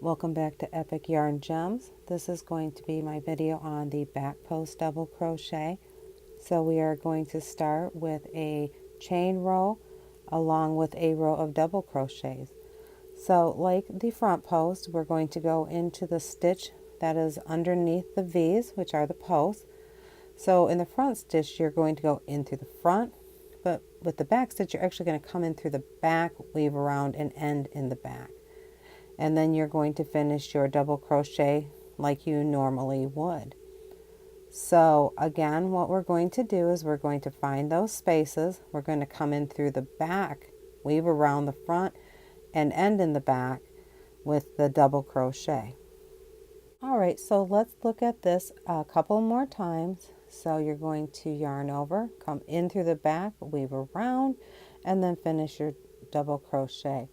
Welcome back to Epic Yarn Gems. This is going to be my video on the back post double crochet. So we are going to start with a chain row along with a row of double crochets. So like the front post, we're going to go into the stitch that is underneath the V's, which are the posts. So in the front stitch, you're going to go in through the front, but with the back stitch, you're actually going to come in through the back, weave around, and end in the back. And then you're going to finish your double crochet like you normally would. So again, what we're going to do is we're going to find those spaces. We're going to come in through the back, weave around the front, and end in the back with the double crochet. All right, so let's look at this a couple more times. So you're going to yarn over, come in through the back, weave around, and then finish your double crochet.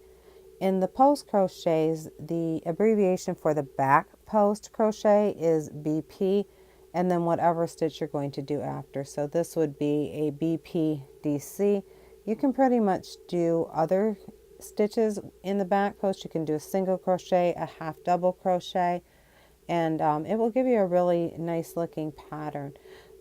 In the post crochets, the abbreviation for the back post crochet is BP, and then whatever stitch you're going to do after. So this would be a BPDC. You can pretty much do other stitches in the back post. You can do a single crochet, a half double crochet, and it will give you a really nice looking pattern.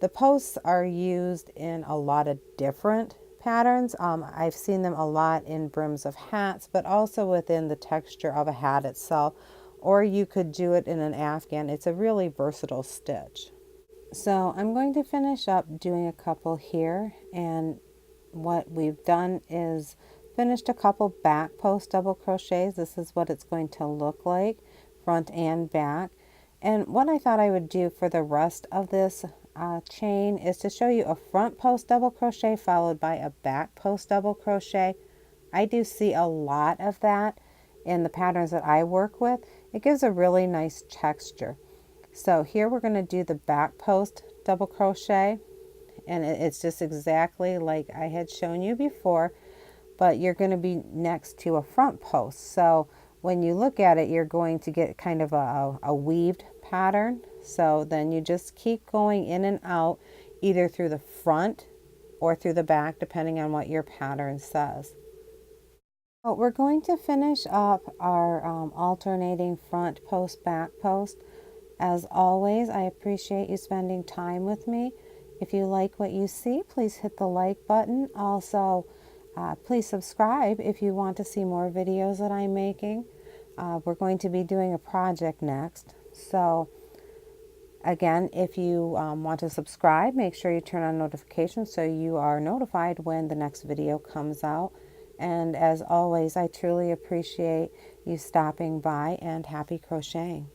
The posts are used in a lot of different patterns. I've seen them a lot in brims of hats, but also within the texture of a hat itself, or you could do it in an afghan. It's a really versatile stitch. So I'm going to finish up doing a couple here, and what we've done is finished a couple back post double crochets. This is what it's going to look like, front and back. And what I thought I would do for the rest of this chain is to show you a front post double crochet followed by a back post double crochet. I do see a lot of that in the patterns that I work with. It gives a really nice texture. So here we're going to do the back post double crochet, and it's just exactly like I had shown you before, but you're going to be next to a front post. So when you look at it, you're going to get kind of a weaved pattern. So then you just keep going in and out, either through the front or through the back, depending on what your pattern says. Well, we're going to finish up our alternating front post, back post. As always, I appreciate you spending time with me. If you like what you see, please hit the like button. Also, please subscribe if you want to see more videos that I'm making. We're going to be doing a project next. So again, if you want to subscribe, make sure you turn on notifications so you are notified when the next video comes out. And as always, I truly appreciate you stopping by, and happy crocheting.